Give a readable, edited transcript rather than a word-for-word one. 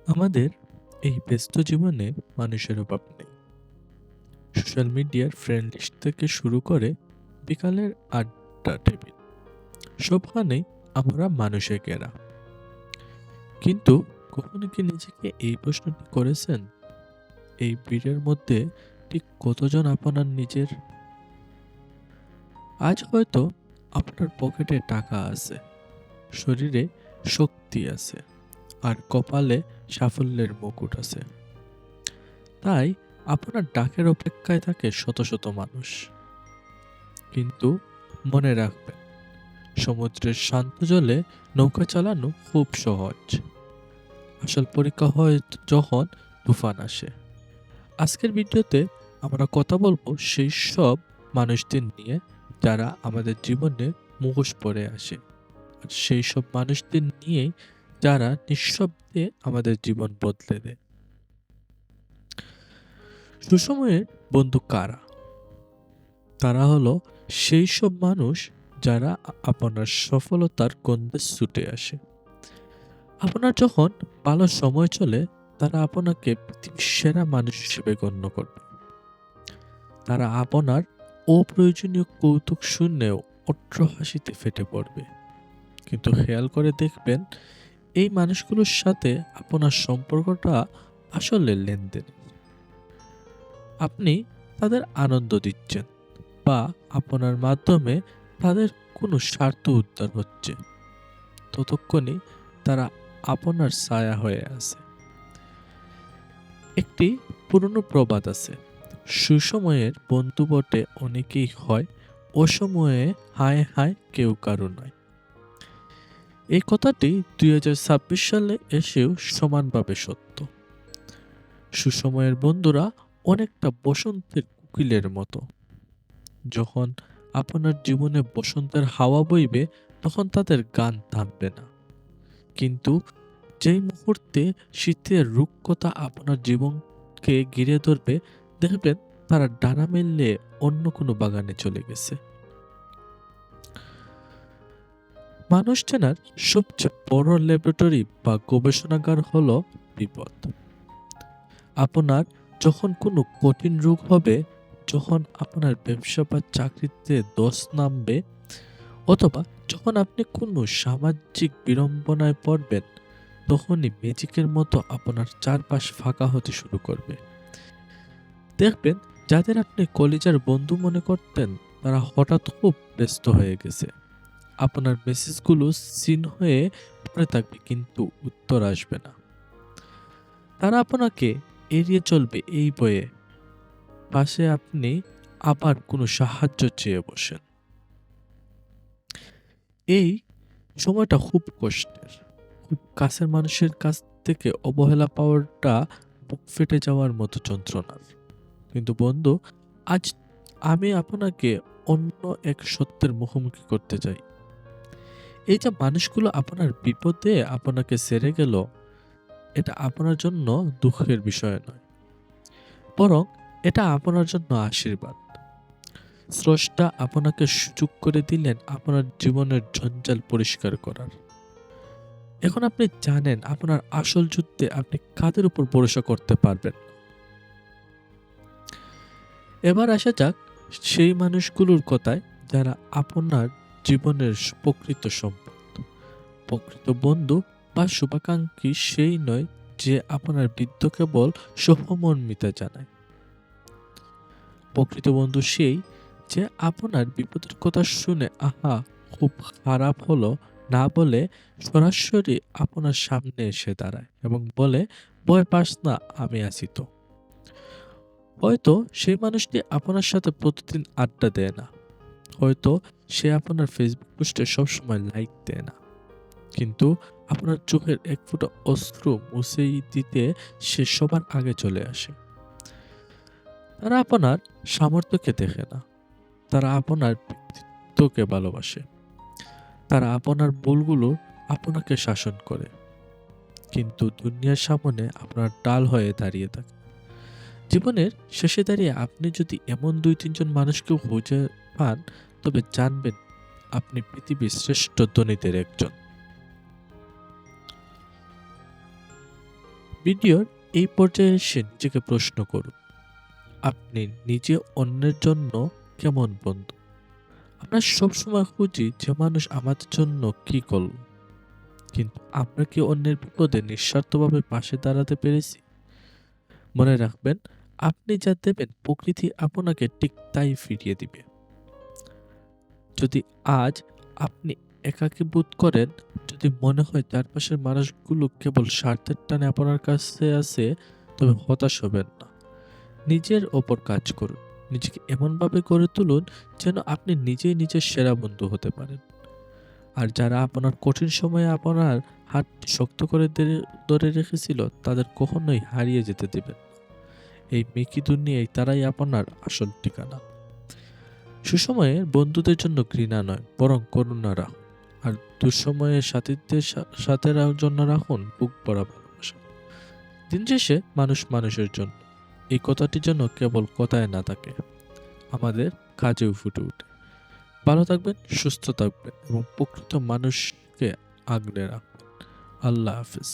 আমাদের এই ব্যস্ত জীবনে মানুষের অভাব নেই। সোশ্যাল মিডিয়ার ফ্রেন্ড লিস্ট থেকে শুরু করে বিকালের আড্ডা টেবিল, সবখানেই আমরা মানুষে ঘেরা। কিন্তু কখনো কি নিজেকে এই প্রশ্নটি করেছেন, এই ভিড়ের মধ্যে ঠিক কতজন আপনার নিজের? আজ হয়তো আপনার পকেটে টাকা আছে, শরীরে শক্তি আছে, আর কপালে সাফল্যের মুকুট আছে। তাই আপনার ডাকের অপেক্ষায় থাকে শত শত মানুষ। কিন্তু মনে রাখবেন, সমুদ্রের শান্ত জলে নৌকা চালানো খুব সহজ। আসল পরীক্ষা হয় যখন তুফান আসে। আজকের ভিডিওতে আমরা কথা বলবো সেই সব মানুষদের নিয়ে যারা আমাদের জীবনে মুখোশ পরে আসে, আর সেই সব মানুষদের নিয়ে যারা নিঃশব্দে আমাদের জীবন বদলে দেয়। সুসময়ের বন্ধু কারা? তারা হলো সেই সব মানুষ যারা আপনার সফলতার গন্ধে ছুটে আসে। আপনার যখন ভালো সময় চলে, তারা আপনাকে পৃথিবীর সেরা মানুষ হিসেবে গণ্য করবে। তারা আপনার অপ্রয়োজনীয় কৌতুক শুনলেও অট্র হাসিতে ফেটে পড়বে। কিন্তু খেয়াল করে দেখবেন, এই মানুষগুলোর সাথে আপনার সম্পর্কটা আসলে লেনদেন। আপনি তাদের আনন্দ দিচ্ছেন, বা আপনার মাধ্যমে তাদের কোনো স্বার্থ উদ্ধার হচ্ছে, ততক্ষণে তারা আপনার ছায়া হয়ে আছে। একটি পুরনো প্রবাদ আছে, সুসময়ের বন্ধু বটে অনেকেই হয়, অসময়ে হায় হায় কেউ কারো নয়। এই কথাটি 2026 সালে এসেও সমানভাবে সত্য। সুসময়ের বন্ধুরা অনেকটা বসন্তের কোকিলের মতো। যখন আপনার জীবনে বসন্তের হাওয়া বইবে, তখন তাদের গান থামবে না। কিন্তু যেই মুহূর্তে শীতের রুক্ষতা আপনার জীবনকে ঘিরে ধরবে, দেখবেন তারা ডানা মেললে অন্য কোনো বাগানে চলে গেছে। মানুষ চেনার সবচেয়ে বড় ল্যাবরেটরি বা গবেষণাগার হলো বিপদ। আপনার যখন কোনো কঠিন রোগ হবে, যখন আপনার ব্যবসা বা চাকরিতে দোষ নামবে, অথবা যখন আপনি কোনো সামাজিক বিড়ম্বনায় পড়বেন, তখনই ম্যাজিকের মতো আপনার চারপাশ ফাঁকা হতে শুরু করবে। দেখবেন, যাদের আপনি কলিজার বন্ধু মনে করতেন, তারা হঠাৎ খুব ব্যস্ত হয়ে গেছে। আপনার মেসেজগুলো সিন হয়ে পড়ে থাকবে, কিন্তু উত্তর আসবে না। তারা আপনাকে এড়িয়ে চলবে এই বয়ে, পাশে আপনি আবার কোনো সাহায্য চেয়ে বসেন। এই সময়টা খুব কষ্টের। খুব কাছের মানুষের কাছ থেকে অবহেলা পাওয়াটা বুক ফেটে যাওয়ার মতো যন্ত্রণার। কিন্তু বন্ধু, আজ আমি আপনাকে অন্য এক সত্যের মুখোমুখি করতে চাই। এই যে মানুষগুলো আপনার বিপদে আপনাকে ছেড়ে গেল, এটা আপনার জন্য দুঃখের বিষয় নয়, বরং এটা আপনার জন্য আশীর্বাদ। স্রষ্টা আপনাকে সুযোগ করে দিলেন আপনার জীবনের জঞ্জাল পরিষ্কার করার। এখন আপনি জানেন আপনার আসল যুদ্ধে আপনি কাদের উপর ভরসা করতে পারবেন। এবার আসা যাক সেই মানুষগুলোর কথায়, যারা আপনার জীবনের প্রকৃত সম্পদ। প্রকৃত বন্ধু বা শুভাকাঙ্ক্ষী সেই নয় যে আপনার বৃদ্ধ কেবল সহমর্মিতা জানায়। প্রকৃত বন্ধু সেই যে আপনার বিপদের কথা শুনে আহা খুব খারাপ হলো না বলে সরাসরি আপনার সামনে এসে দাঁড়ায় এবং বলে, ভয় পাস না, আমি আছি তো। হয়তো সেই মানুষটি আপনার সাথে প্রতিদিন আড্ডা দেয় না, হয়তো সে আপনার ফেসবুক পোস্টে সবসময় লাইক দেয় না, কিন্তু আপনার চোখের এক ফোঁটা অশ্রু মুছে দিতে সে সবার আগে চলে আসে। তারা আপনার সামর্থ্যকে দেখে না, তারা আপনার ব্যক্তিত্বকে ভালোবাসে। তারা আপনার ভুলগুলো আপনাকে শাসন করে, কিন্তু দুনিয়ার সামনে আপনার ডাল হয়ে দাঁড়িয়ে থাকে। জীবনের শেষে দাঁড়িয়ে আপনি যদি এমন 2-3 জন মানুষকে খুঁজে পান, তবে জানবেন আপনি পৃথিবীর শ্রেষ্ঠ ধনীদের একজন। ভিডিওর এই পর্যায়ে এসে নিজেকে প্রশ্ন করুন, আপনি নিজে অন্যের জন্য কেমন বন্ধু? আমরা সবসময় খুঁজি যে মানুষ আমাদের জন্য কি করল, কিন্তু আমরা কি অন্যের বিপদে নিঃস্বার্থভাবে পাশে দাঁড়াতে পেরেছি? মনে রাখবেন, আপনি যা দেবেন প্রকৃতি আপনাকে ঠিক তাই ফিরিয়ে দিবে। যদি আজ আপনি একাকী বোধ করেন, যদি মনে হয় চারপাশের মানুষগুলো কেবল স্বার্থের টানে আপনার কাছে আছে, তবে হতাশ হবেন না। নিজের ওপর কাজ করুন। নিজেকে এমনভাবে গড়ে তুলুন যেন আপনি নিজেই নিজের সেরা বন্ধু হতে পারেন। আর যারা আপনার কঠিন সময়ে আপনার হাত শক্ত করে ধরে রেখেছিল, তাদের কখনোই হারিয়ে যেতে দিবেন না। এই মেকি দুনিয়ায় তারাই আপনার আসল ঠিকানা। সুসময়ে বন্ধুদের জন্য ঘৃণা নয়, বরং করুণা রাখুন। আর দুঃসময়ে সাথীদের সাথে জন্য রাখুন বুক ভরা ভালোবাসা। দিন শেষে মানুষ মানুষের জন্য, এই কথাটি যেন কেবল কথায় না থাকে, আমাদের কাজেও ফুটে ওঠে। ভালো থাকবেন, সুস্থ থাকবেন এবং প্রকৃত মানুষকে আগলে রাখবেন। আল্লাহ হাফিজ।